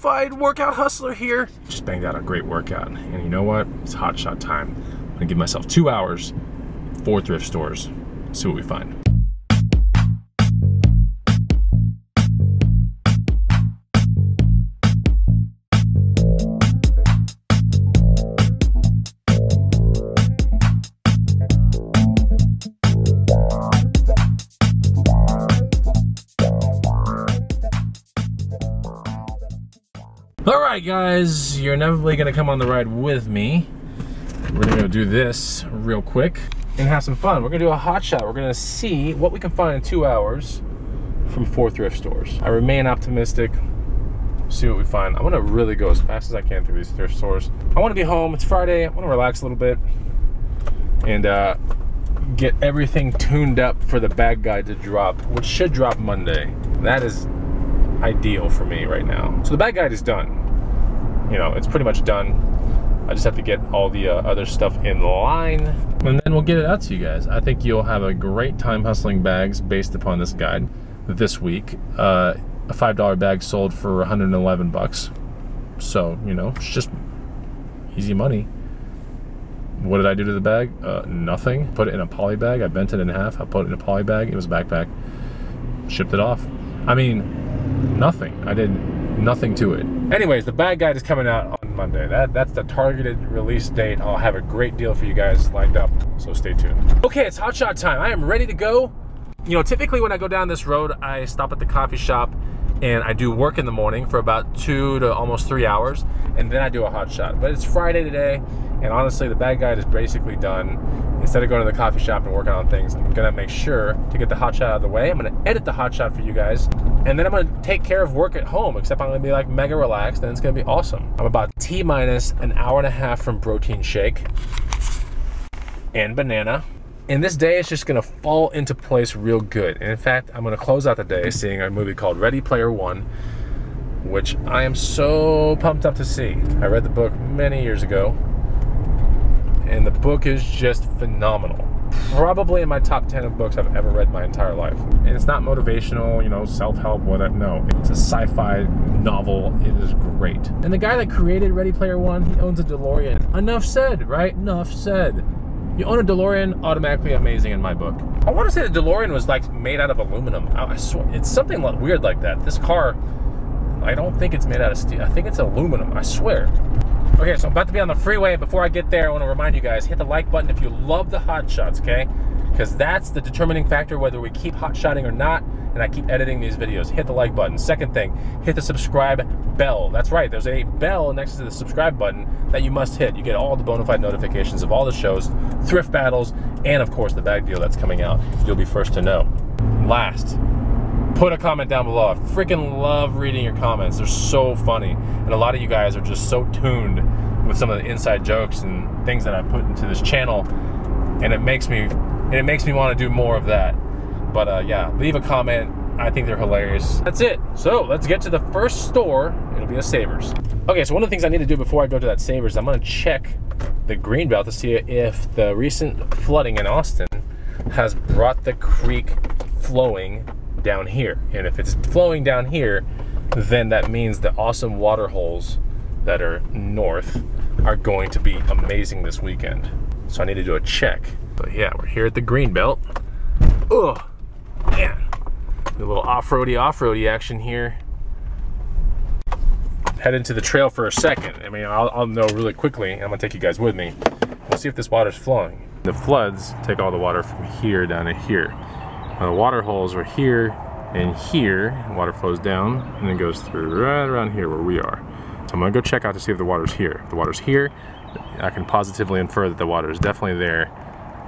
Bonafide workout hustler here. Just banged out a great workout. And you know what? It's hot shot time. I'm gonna give myself 2 hours, 4 thrift stores, see what we find. All right, guys, you're inevitably gonna come on the ride with me. We're gonna go do this real quick and have some fun. We're gonna do a hot shot. We're gonna see what we can find in 2 hours from 4 thrift stores. I remain optimistic. See what we find. I'm gonna really go as fast as I can through these thrift stores. I wanna be home. It's Friday. I wanna relax a little bit and get everything tuned up for the bag guide to drop, which should drop Monday. That is ideal for me right now. So the bag guide is done. You know, it's pretty much done. I just have to get all the other stuff in line, and then we'll get it out to you guys. I think you'll have a great time hustling bags based upon this guide this week. A $5 bag sold for 111 bucks. So, you know, it's just easy money. What did I do to the bag? Nothing. Put it in a poly bag. I bent it in half. I put it in a poly bag. It was a backpack. Shipped it off. I mean, nothing. I did nothing to it. Anyways, the bag guide is coming out on Monday. That's the targeted release date. I'll have a great deal for you guys lined up, so stay tuned. Okay, it's hot shot time. I am ready to go. You know, typically when I go down this road, I stop at the coffee shop and I do work in the morning for about 2 to almost 3 hours, and then I do a hot shot. But it's Friday today, and honestly, the bag guide is basically done. Instead of going to the coffee shop and working on things, I'm gonna make sure to get the hot shot out of the way. I'm gonna edit the hot shot for you guys, and then I'm gonna take care of work at home, except I'm gonna be like mega relaxed, and it's gonna be awesome. I'm about T-minus an hour and a half from protein shake and banana. And this day is just gonna fall into place real good. And in fact, I'm gonna close out the day seeing a movie called Ready Player One, which I am so pumped up to see. I read the book many years ago, and the book is just phenomenal. Probably in my top 10 of books I've ever read my entire life. And it's not motivational, you know, self-help, whatever. No, it's a sci-fi novel. It is great. And the guy that created Ready Player One, he owns a DeLorean. Enough said, right? Enough said. You own a DeLorean, automatically amazing in my book. I want to say the DeLorean was like made out of aluminum. I swear, it's something weird like that. This car, I don't think it's made out of steel. I think it's aluminum, I swear. Okay, so I'm about to be on the freeway. Before I get there, I want to remind you guys, hit the like button if you love the hot shots, okay? Because that's the determining factor whether we keep hot shotting or not, and I keep editing these videos. Hit the like button. Second thing, hit the subscribe bell. That's right, there's a bell next to the subscribe button that you must hit. You get all the Bonafide notifications of all the shows, thrift battles, and of course the bag deal that's coming out. You'll be first to know. Last, put a comment down below. I freaking love reading your comments. They're so funny. And a lot of you guys are just so tuned with some of the inside jokes and things that I put into this channel. And it makes me want to do more of that. But yeah, leave a comment. I think they're hilarious. That's it. So let's get to the first store. It'll be a Savers. Okay, so one of the things I need to do before I go to that Savers, I'm gonna check the greenbelt to see if the recent flooding in Austin has brought the creek flowing down here. And if it's flowing down here, then that means the awesome water holes that are north are going to be amazing this weekend. So I need to do a check. But yeah, we're here at the greenbelt. Oh, man. A little off-roady action here. Head into the trail for a second. I mean, I'll know really quickly. I'm gonna take you guys with me. We'll see if this water's flowing. The floods take all the water from here down to here. The water holes are here and here. Water flows down and then goes through right around here where we are. So I'm gonna go check out to see if the water's here. If the water's here, I can positively infer that the water is definitely there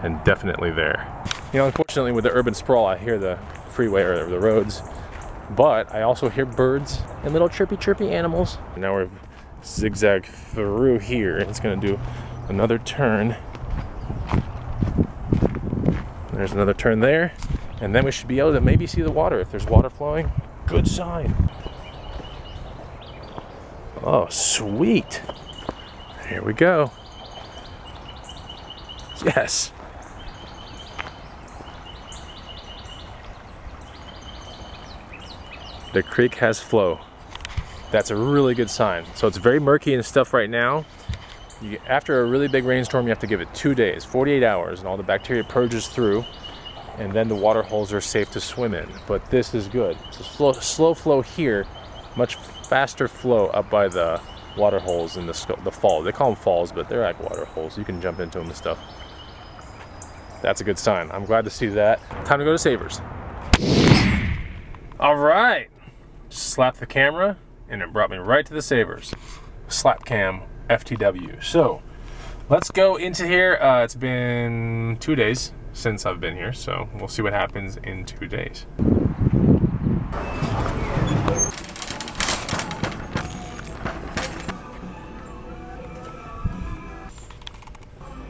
and definitely there. You know, unfortunately with the urban sprawl, I hear the freeway or the roads, but I also hear birds and little chirpy animals. Now we're zigzag through here and it's gonna do another turn. There's another turn there. And then we should be able to maybe see the water. If there's water flowing, good sign. Oh, sweet. Here we go. Yes. The creek has flow. that's a really good sign. So it's very murky and stuff right now. After a really big rainstorm, you have to give it 2 days, 48 hours, and all the bacteria purges through, and then the water holes are safe to swim in. But this is good. It's a slow flow here, much faster flow up by the water holes in the fall. They call them falls, but they're like water holes. You can jump into them and stuff. That's a good sign. I'm glad to see that. Time to go to Savers. All right. Slapped the camera, and it brought me right to the Savers. Slap cam FTW. So let's go into here. It's been 2 days since I've been here, so we'll see what happens in 2 days.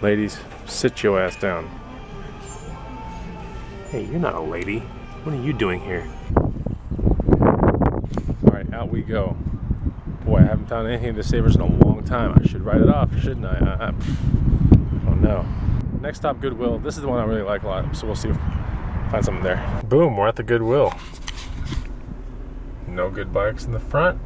Ladies, sit your ass down. Hey, you're not a lady. What are you doing here? All right, out we go. Boy, I haven't found anything in the Savers in a long time. I should write it off, shouldn't I? Oh no. Next stop, Goodwill. This is the one I really like a lot, so we'll see if we find something there. Boom, we're at the Goodwill. No good bikes in the front.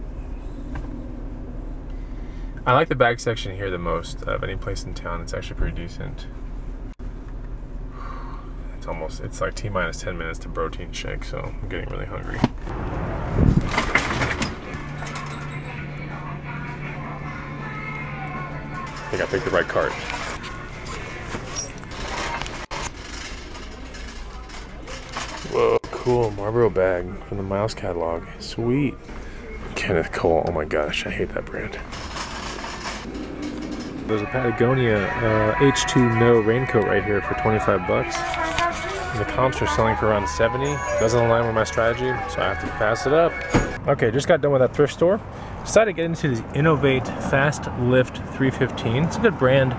I like the bag section here the most of any place in town. It's actually pretty decent. It's like T-minus 10 minutes to protein shake, so I'm getting really hungry. I think I picked the right cart. Whoa, cool Marlboro bag from the Miles catalog. Sweet. Kenneth Cole, oh my gosh, I hate that brand. There's a Patagonia H2 No raincoat right here for 25 bucks. And the comps are selling for around 70. Doesn't align with my strategy, so I have to pass it up. Okay, just got done with that thrift store. Decided to get into the Innovate Fast Lift 315. It's a good brand,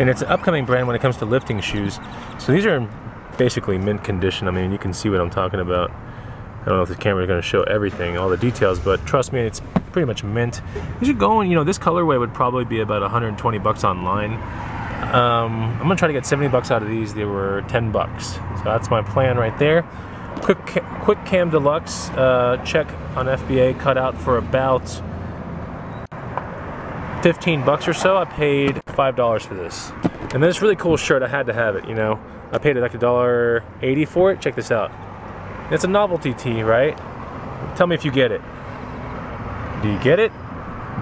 and it's an upcoming brand when it comes to lifting shoes. So these are in basically mint condition. I mean, you can see what I'm talking about. I don't know if the camera is going to show everything, all the details, but trust me, it's pretty much mint. These are going, you know, this colorway would probably be about 120 bucks online. I'm going to try to get 70 bucks out of these. They were 10 bucks. So that's my plan right there. Quick Cam Deluxe, check on FBA, cut out for about 15 bucks or so. I paid $5 for this. And this really cool shirt, I had to have it, you know. I paid like $1.80 for it. Check this out. It's a novelty tee, right? Tell me if you get it. Do you get it?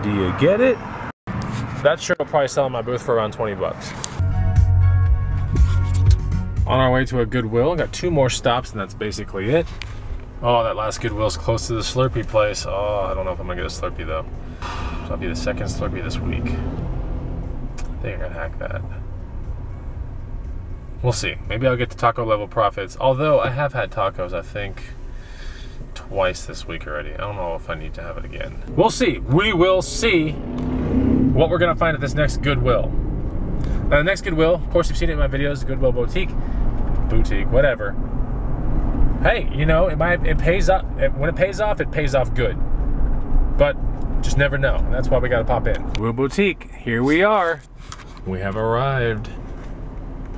Do you get it? That shirt will probably sell in my booth for around 20 bucks. On our way to a Goodwill. Got 2 more stops and that's basically it. Oh, that last Goodwill's close to the Slurpee place. Oh, I don't know if I'm gonna get a Slurpee though. So that'll be the second Slurpee this week. I think I can hack that. We'll see. Maybe I'll get to taco level profits. Although I have had tacos, I think, twice this week already. I don't know if I need to have it again. We'll see. We will see what we're gonna find at this next Goodwill. Now the next Goodwill, of course you've seen it in my videos, Goodwill Boutique, whatever. Hey, you know, it pays up. When it pays off good. But just never know, and that's why we gotta pop in. Goodwill Boutique, here we are. We have arrived.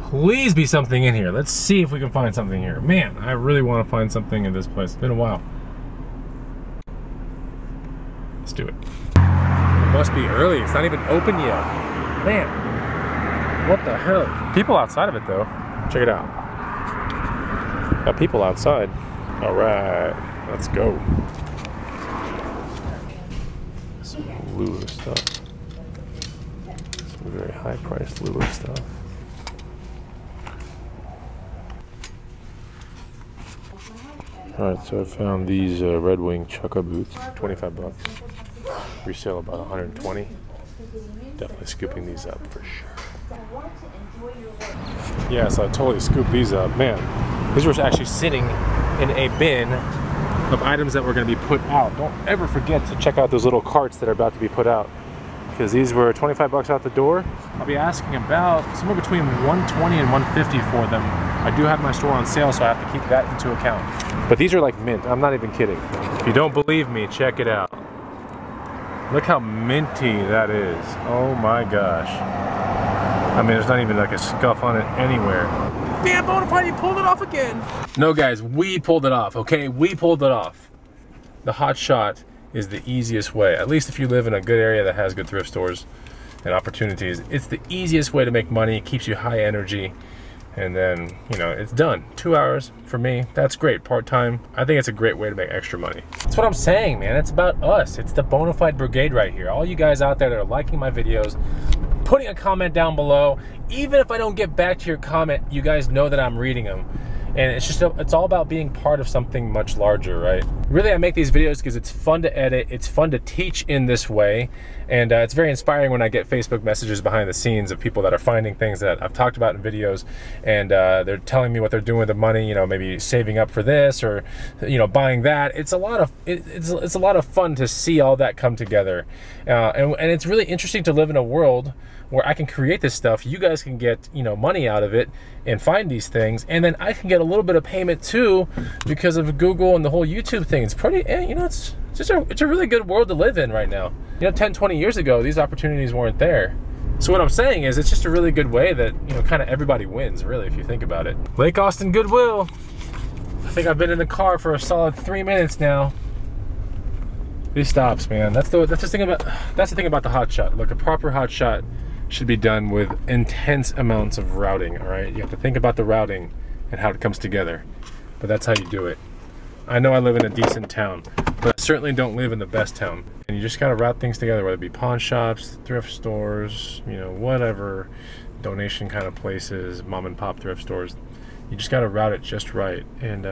Please be something in here. Let's see if we can find something here. Man, I really want to find something in this place. It's been a while. Let's do it. It must be early. It's not even open yet. Man, what the hell? People outside of it though. Check it out. Got people outside. All right, let's go. Some Lulu stuff. Some very high-priced Lulu stuff. Alright, so I found these Red Wing Chukka boots, 25 bucks. Resale about 120. Definitely scooping these up for sure. Yeah, so I totally scooped these up. Man, these were actually sitting in a bin of items that were going to be put out. Don't ever forget to check out those little carts that are about to be put out, because these were 25 bucks out the door. I'll be asking about somewhere between 120 and 150 for them. I do have my store on sale, so I have to keep that into account. But these are like mint. I'm not even kidding. If you don't believe me, check it out. Look how minty that is. Oh my gosh. I mean, there's not even like a scuff on it anywhere. Damn, Bonafide, you pulled it off again. No guys, we pulled it off, okay? We pulled it off. The hot shot is the easiest way. At least if you live in a good area that has good thrift stores and opportunities, it's the easiest way to make money. It keeps you high energy, and then, you know, it's done. 2 hours for me, that's great. Part-time, I think it's a great way to make extra money. That's what I'm saying, man. It's about us. It's the Bonafide brigade right here. All you guys out there that are liking my videos, putting a comment down below. Even if I don't get back to your comment, you guys know that I'm reading them. And it's just, it's all about being part of something much larger, right? Really, I make these videos because it's fun to edit, it's fun to teach in this way, and it's very inspiring when I get Facebook messages behind the scenes of people that are finding things that I've talked about in videos, and they're telling me what they're doing with the money, you know, maybe saving up for this, or, you know, buying that. It's a lot of, it's a lot of fun to see all that come together. And it's really interesting to live in a world where I can create this stuff, you guys can get, you know, money out of it and find these things, and then I can get a little bit of payment too because of Google and the whole YouTube thing. It's pretty, you know, it's a really good world to live in right now. You know, 10, 20 years ago, these opportunities weren't there. So what I'm saying is it's just a really good way that, you know, kind of everybody wins, really, if you think about it. Lake Austin Goodwill. I think I've been in the car for a solid 3 minutes now. These stops, man. That's the thing about the hot shot. Look, a proper hot shot should be done with intense amounts of routing, all right? You have to think about the routing and how it comes together, but that's how you do it. I know I live in a decent town, but I certainly don't live in the best town. And you just gotta route things together, whether it be pawn shops, thrift stores, you know, whatever, donation kind of places, mom and pop thrift stores. You just gotta route it just right and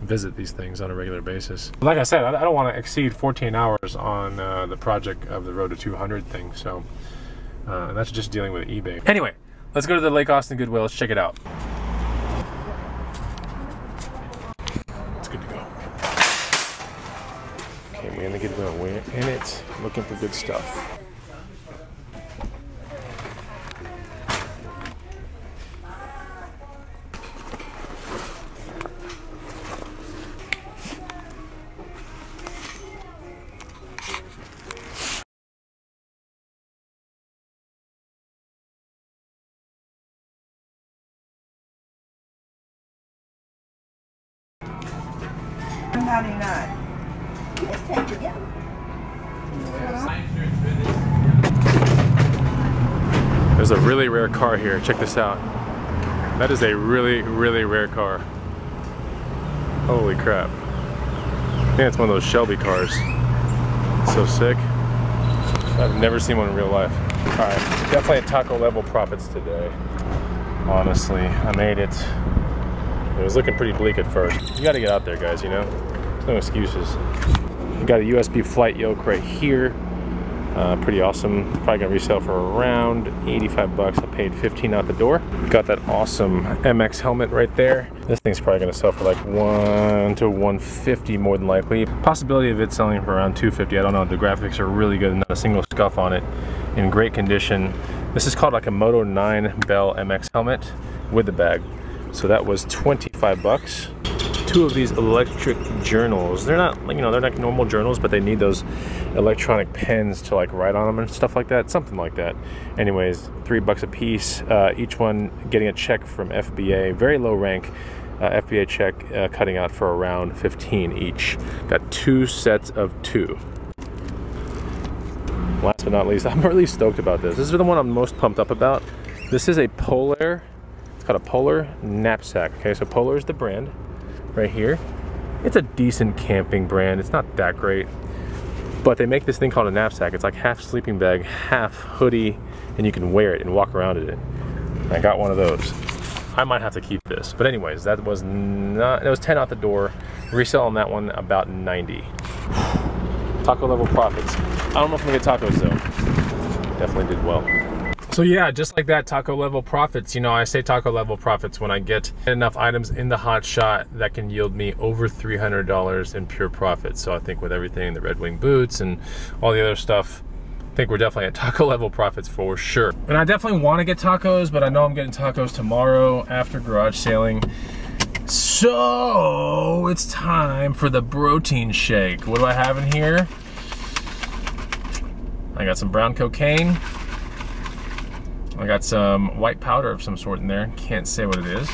visit these things on a regular basis. Like I said, I don't wanna exceed 14 hours on the project of the Road to 200 thing, so that's just dealing with eBay. Anyway, let's go to the Lake Austin Goodwill. Let's check it out. It's good to go. Okay, we're in the Goodwill. We're in it, looking for good stuff. Let's take it down. There's a really rare car here. Check this out. That is a really, really rare car. Holy crap. I think it's one of those Shelby cars. So sick. I've never seen one in real life. Alright, definitely at taco level profits today. Honestly, I made it. It was looking pretty bleak at first. You gotta get out there, guys, you know? There's no excuses. You got a USB flight yoke right here. Pretty awesome. Probably gonna resell for around 85 bucks. I paid 15 out the door. Got that awesome MX helmet right there. This thing's probably gonna sell for like 1 to 150 more than likely. Possibility of it selling for around 250. I don't know. The graphics are really good. Not a single scuff on it. In great condition. This is called like a Moto 9 Bell MX helmet with the bag. So that was 25 bucks. 2 of these electric journals. They're not, you know, they're not normal journals, but they need those electronic pens to like write on them and stuff like that, something like that. Anyways, 3 bucks a piece. Each one getting a check from FBA, very low rank FBA check, cutting out for around 15 each. Got 2 sets of 2. Last but not least, I'm really stoked about this. This is the one I'm most pumped up about. This is a Polar. It's called a Polar Knapsack. Okay, so Polar is the brand. Right here, it's a decent camping brand. It's not that great, but they make this thing called a knapsack. It's like half sleeping bag, half hoodie, and you can wear it and walk around in it. I got one of those. I might have to keep this, but anyways, that was not. It was 10 out the door. Resell on that one about 90. Taco level profits. I don't know if I'm gonna get tacos though. Definitely did well. So yeah, just like that, taco level profits. You know, I say taco level profits when I get enough items in the hot shot that can yield me over $300 in pure profit. So I think with everything, the Red Wing boots and all the other stuff, I think we're definitely at taco level profits for sure. And I definitely want to get tacos, but I know I'm getting tacos tomorrow after garage sailing. So it's time for the protein shake. What do I have in here? I got some brown cocaine. I got some white powder of some sort in there. Can't say what it is.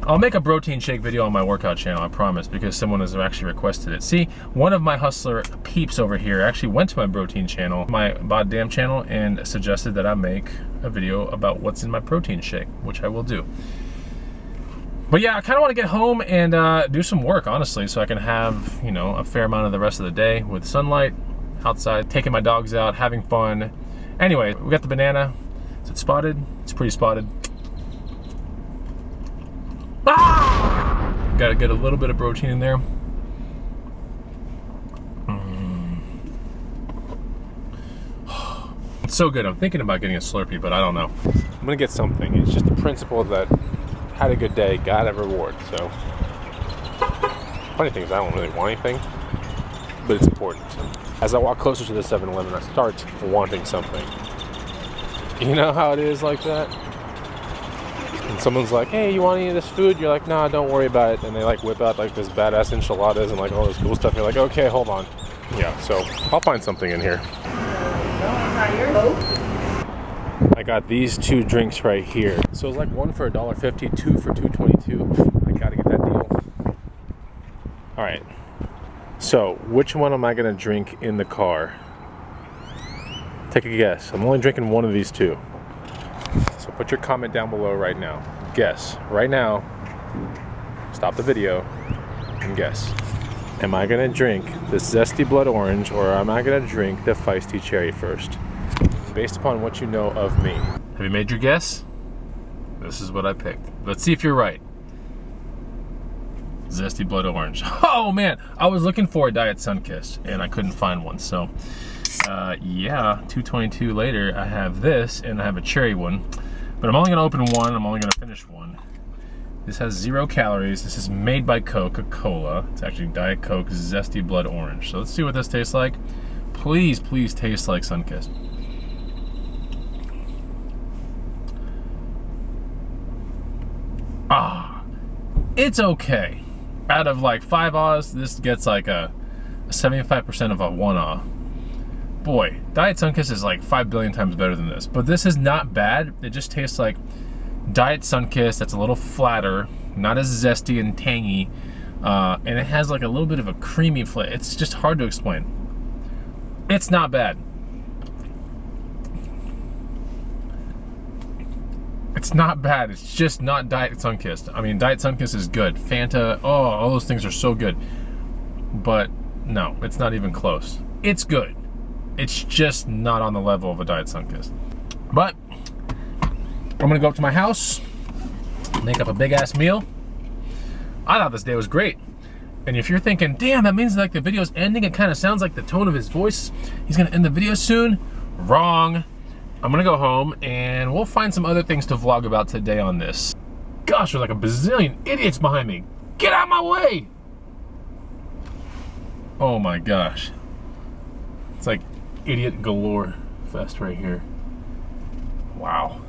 I'll make a protein shake video on my workout channel, I promise, because someone has actually requested it. See, one of my hustler peeps over here actually went to my protein channel, my Boddamn channel, and suggested that I make a video about what's in my protein shake, which I will do. But yeah, I kind of want to get home and do some work, honestly, so I can have, you know, a fair amount of the rest of the day with sunlight, outside, taking my dogs out, having fun. Anyway, we got the banana. Is it spotted? It's pretty spotted. Ah! Gotta get a little bit of protein in there. It's so good. I'm thinking about getting a Slurpee, but I don't know. I'm gonna get something. It's just the principle that had a good day, got a reward. So, funny thing is I don't really want anything, but it's important. As I walk closer to the 7-Eleven, I start wanting something. You know how it is like that? And someone's like, hey, you want any of this food? You're like, nah, don't worry about it. And they like whip out like this badass enchiladas and like all this cool stuff. You're like, okay, hold on. Yeah, so I'll find something in here. I got these 2 drinks right here. So it's like 1 for $1.50, 2 for $2.22. I gotta get that deal. All right. So which one am I gonna drink in the car? Take a guess. I'm only drinking one of these 2. So put your comment down below right now. Guess. Right now, stop the video and guess. Am I gonna drink the zesty blood orange or am I gonna drink the feisty cherry first? Based upon what you know of me. Have you made your guess? This is what I picked. Let's see if you're right. Zesty blood orange. Oh man, I was looking for a Diet Sunkist and I couldn't find one. So yeah, $2.22 later, I have this and I have a cherry one. But I'm only gonna open one, I'm only gonna finish one. This has 0 calories. This is made by Coca-Cola. It's actually Diet Coke Zesty Blood Orange. So let's see what this tastes like. Please, please taste like Sunkist. Ah, it's okay. Out of like 5 ahs, this gets like a 75% of a 1 ah. Boy, Diet Sunkist is like 5 billion times better than this. But this is not bad. It just tastes like Diet Sunkist that's a little flatter, not as zesty and tangy, and it has like a little bit of a creamy flavor. It's just hard to explain. It's not bad. It's not bad. It's just not Diet Sunkist. I mean, Diet Sunkist is good. Fanta, oh, all those things are so good. But no, it's not even close. It's good. It's just not on the level of a Diet Sunkist. But I'm gonna go up to my house, make up a big ass meal. I thought this day was great. And if you're thinking, damn, that means like the video's ending, it kind of sounds like the tone of his voice, he's gonna end the video soon. Wrong. I'm gonna go home and we'll find some other things to vlog about today on this. Gosh, there's like a bazillion idiots behind me. Get out of my way! Oh my gosh. It's like idiot galore fest right here. Wow.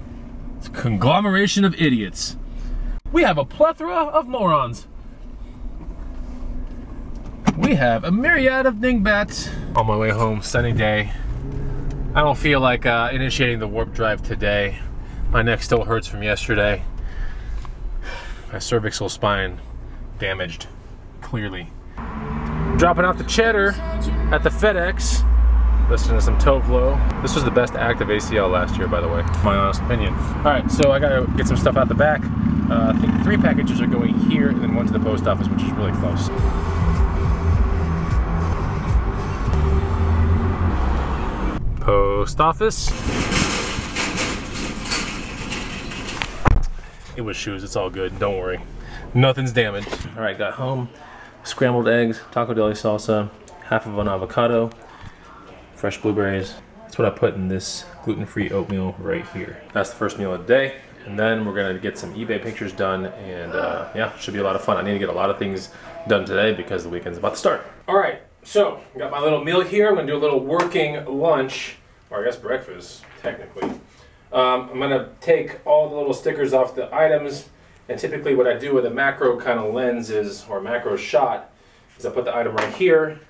It's a conglomeration of idiots. We have a plethora of morons. We have a myriad of dingbats. On my way home, sunny day. I don't feel like initiating the warp drive today. My neck still hurts from yesterday. My cervical spine damaged, clearly. Dropping off the cheddar at the FedEx. Listening to some Tovlo. This was the best active ACL last year, by the way, my honest opinion. All right, so I gotta get some stuff out the back. I think 3 packages are going here and then 1 to the post office, which is really close. Post office. It was shoes, it's all good, don't worry. Nothing's damaged. All right, got home. Scrambled eggs, taco deli salsa, half of an avocado, fresh blueberries. That's what I put in this gluten-free oatmeal right here. That's the first meal of the day. And then we're gonna get some eBay pictures done and yeah, should be a lot of fun. I need to get a lot of things done today because the weekend's about to start. All right, so I got my little meal here. I'm gonna do a little working lunch, or I guess breakfast, technically. I'm gonna take all the little stickers off the items, and typically what I do with a macro kind of lens is, or macro shot, is I put the item right here,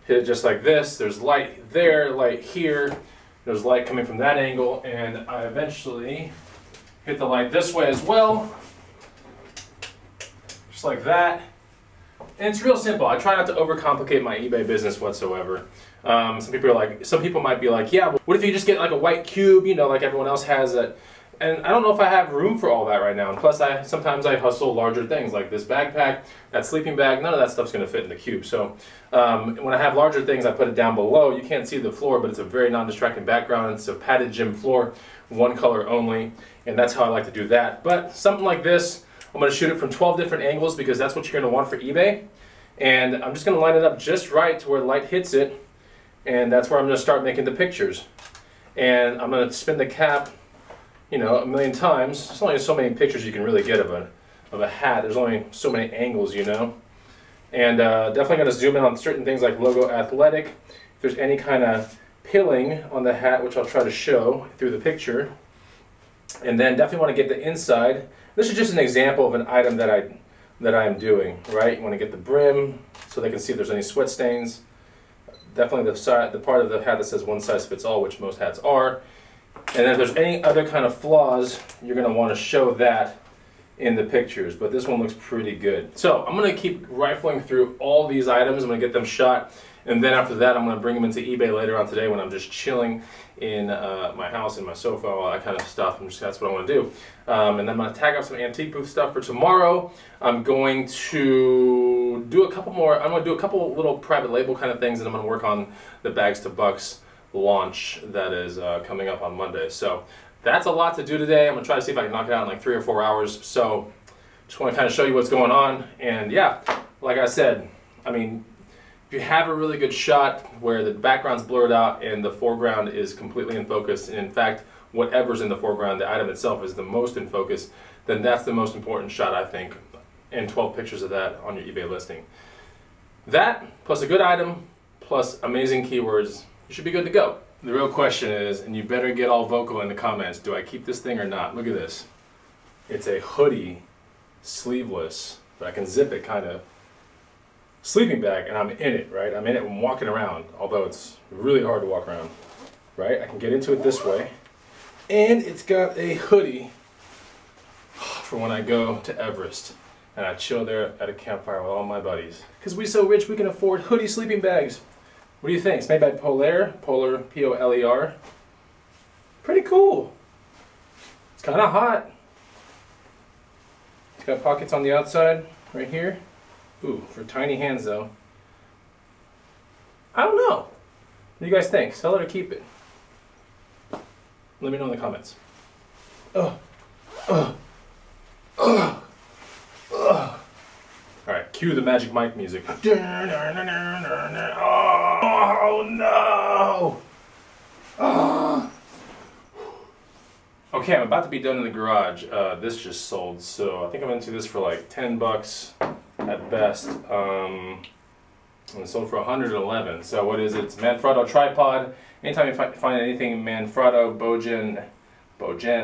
hit it just like this. There's light there, light here. There's light coming from that angle, and I eventually hit the light this way as well. just like that. And it's real simple. I try not to overcomplicate my eBay business whatsoever. Some people might be like, yeah, what if you just get like a white cube, you know, like everyone else has it. And I don't know if I have room for all that right now. And plus, sometimes I hustle larger things like this backpack, that sleeping bag. None of that stuff's going to fit in the cube. So when I have larger things, I put it down below. You can't see the floor, but it's a very non-distracting background. It's a padded gym floor, one color only. And that's how I like to do that. But something like this, I'm going to shoot it from 12 different angles because that's what you're going to want for eBay. And I'm just going to line it up just right to where light hits it. And that's where I'm going to start making the pictures. And I'm going to spin the cap, you know, a million times. There's only so many pictures you can really get of a hat. There's only so many angles, you know. And definitely going to zoom in on certain things like logo athletic. If there's any kind of pilling on the hat, which I'll try to show through the picture. And then definitely want to get the inside. This is just an example of an item that I'm doing, right? You want to get the brim so they can see if there's any sweat stains. Definitely the part of the hat that says one size fits all, which most hats are. And then if there's any other kind of flaws, you're going to want to show that in the pictures. But this one looks pretty good. So I'm going to keep rifling through all these items. I'm going to get them shot. And then after that, I'm going to bring them into eBay later on today when I'm just chilling in my house, in my sofa, all that kind of stuff. That's what I want to do. And then I'm going to tag up some antique booth stuff for tomorrow. I'm going to do a couple more. I'm going to do a couple little private label kind of things, and I'm going to work on the Bags to Bucks launch that is coming up on Monday. So that's a lot to do today. I'm going to try to see if I can knock it out in like 3 or 4 hours. So just want to kind of show you what's going on. And yeah, like I said, I mean, if you have a really good shot where the background's blurred out and the foreground is completely in focus, and in fact, whatever's in the foreground, the item itself is the most in focus, then that's the most important shot, I think, and 12 pictures of that on your eBay listing. That, plus a good item, plus amazing keywords, you should be good to go. The real question is, and you better get all vocal in the comments, do I keep this thing or not? Look at this. It's a hoodie, sleeveless, but I can zip it kind of, sleeping bag, and I'm in it, right? I'm in it when walking around, although it's really hard to walk around, right? I can get into it this way, and it's got a hoodie for when I go to Everest, and I chill there at a campfire with all my buddies. Because we're so rich, we can afford hoodie sleeping bags. What do you think? It's made by Poler, P-O-L-E-R. Pretty cool. It's kind of hot. It's got pockets on the outside, right here. Ooh, for tiny hands though. I don't know. What do you guys think? Sell it or keep it? Let me know in the comments. Alright, cue the Magic Mike music. Oh no! Okay, I'm about to be done in the garage. This just sold, so I think I'm into this for like 10 bucks. At best, and it sold for 111. So what is it? It's Manfrotto tripod. Anytime you find anything Manfrotto, Bojan,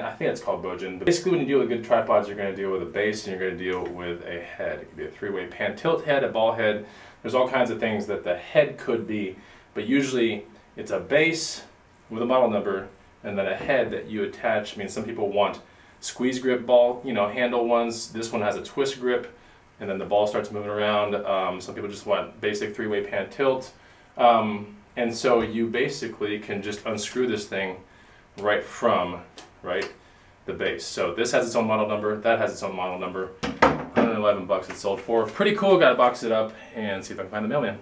I think it's called Bojan. But basically, when you deal with good tripods, you're going to deal with a base and you're going to deal with a head. It could be a 3-way pan tilt head, a ball head. There's all kinds of things that the head could be, but usually it's a base with a model number and then a head that you attach. I mean, some people want squeeze grip ball, you know, handle ones. This one has a twist grip. And then the ball starts moving around. Some people just want basic 3-way pan tilt. And so you basically can just unscrew this thing right from, the base. So this has its own model number, that has its own model number. 111 bucks it sold for. Pretty cool, gotta box it up and see if I can find the mailman.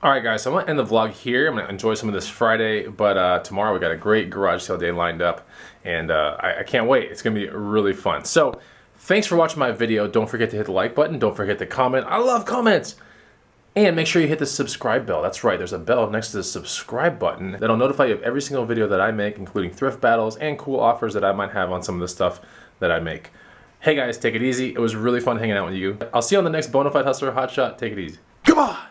Alright guys, so I'm gonna end the vlog here. I'm gonna enjoy some of this Friday, but tomorrow we got a great garage sale day lined up. And I can't wait, it's gonna be really fun. So, thanks for watching my video. Don't forget to hit the like button. Don't forget to comment. I love comments. And make sure you hit the subscribe bell. That's right, there's a bell next to the subscribe button that'll notify you of every single video that I make, including thrift battles and cool offers that I might have on some of the stuff that I make. Hey guys, take it easy. It was really fun hanging out with you. I'll see you on the next Bonafide Hustler Hotshot. Take it easy. Goodbye!